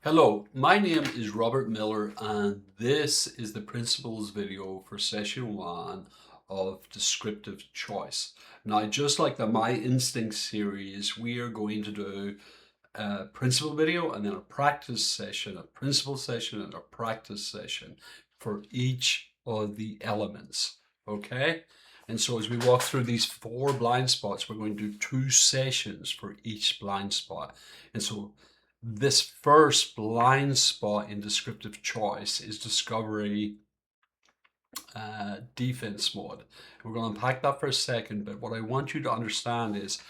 Hello, my name is Robert Miller and this is the principles video for session 1 of Descriptive Choice. Now, just like the My Instinct series, we are going to do a principle video and then a practice session, a principle session and a practice session for each of the elements, okay? And so as we walk through these 4 blind spots, we're going to do 2 sessions for each blind spot. And so this first blind spot in descriptive choice is discovery defense mode. We're going to unpack that for a second, but what I want you to understand is,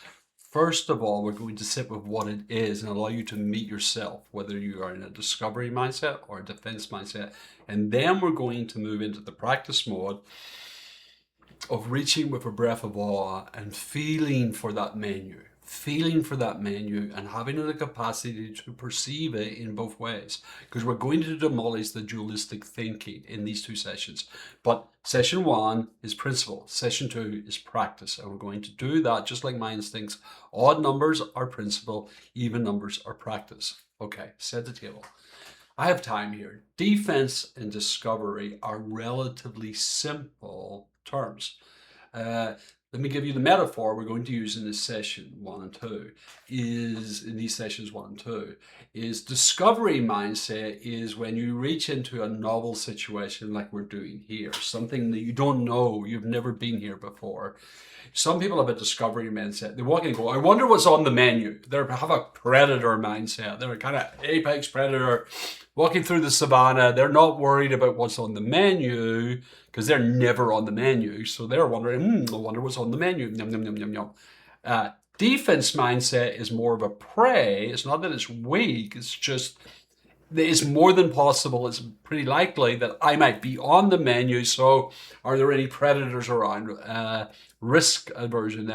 first of all, we're going to sit with what it is and allow you to meet yourself, whether you are in a discovery mindset or a defense mindset. And then we're going to move into the practice mode of reaching with a breath of awe and feeling for that menu and having the capacity to perceive it in both ways, because we're going to demolish the dualistic thinking in these 2 sessions. But session 1 is principle, session 2 is practice, and we're going to do that just like my instincts. Odd numbers are principle, even numbers are practice. Okay, set the table. I have time here. Defense and discovery are relatively simple terms. Let me give you the metaphor we're going to use in this session 1 and 2. In these sessions 1 and 2, is discovery mindset is when you reach into a novel situation like we're doing here, something that you don't know, you've never been here before. Some people have a discovery mindset. They walk in and go, I wonder what's on the menu. They have a predator mindset. They're a kind of apex predator walking through the savannah. They're not worried about what's on the menu because they're never on the menu. So they're wondering, I wonder what's on the menu. Yum, yum, yum, yum, yum. Defense mindset is more of a prey. It's not that it's weak. It's just, it's more than possible. It's pretty likely that I might be on the menu. So are there any predators around? Risk aversion,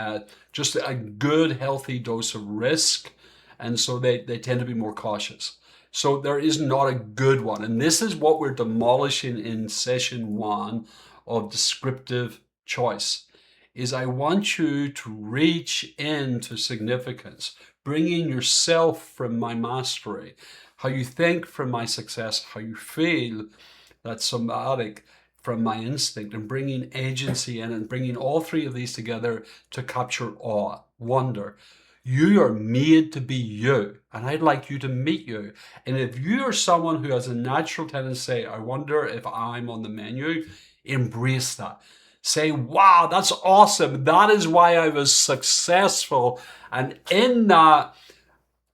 just a good healthy dose of risk. And so they tend to be more cautious. So there is not a good one. And this is what we're demolishing in session 1 of descriptive choice. Is I want you to reach into significance, bringing yourself from my mastery, how you think from my success, how you feel, that somatic, from my instinct, and bringing agency in and bringing all 3 of these together to capture awe, wonder. You are made to be you, and I'd like you to meet you. And if you are someone who has a natural tendency to say, I wonder if I'm on the menu, embrace that. Say, wow, that's awesome. That is why I was successful. And in that,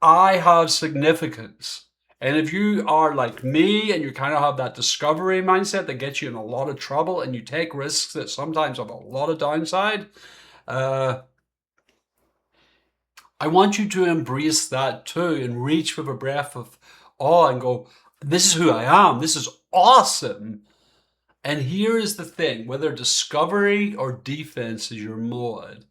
I have significance. And if you are like me and you kind of have that discovery mindset that gets you in a lot of trouble and you take risks that sometimes have a lot of downside, I want you to embrace that too and reach with a breath of awe and go, this is who I am. This is awesome. And here is the thing, whether discovery or defense is your mode,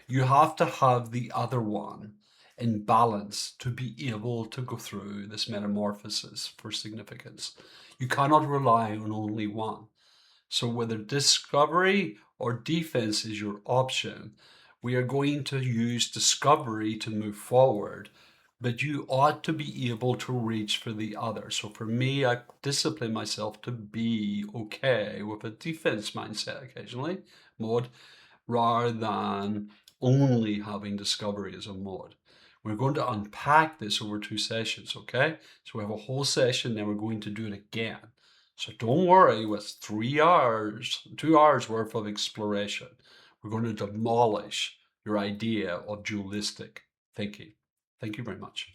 you have to have the other one in balance to be able to go through this metamorphosis for significance. You cannot rely on only one. So whether discovery or defense is your option, we are going to use discovery to move forward, but you ought to be able to reach for the other. So for me, I discipline myself to be okay with a defense mindset occasionally, mode, rather than only having discovery as a mode. We're going to unpack this over 2 sessions, okay? So we have a whole session, then we're going to do it again. So don't worry, with 3 hours, 2 hours worth of exploration, we're going to demolish your idea of dualistic thinking. Thank you very much.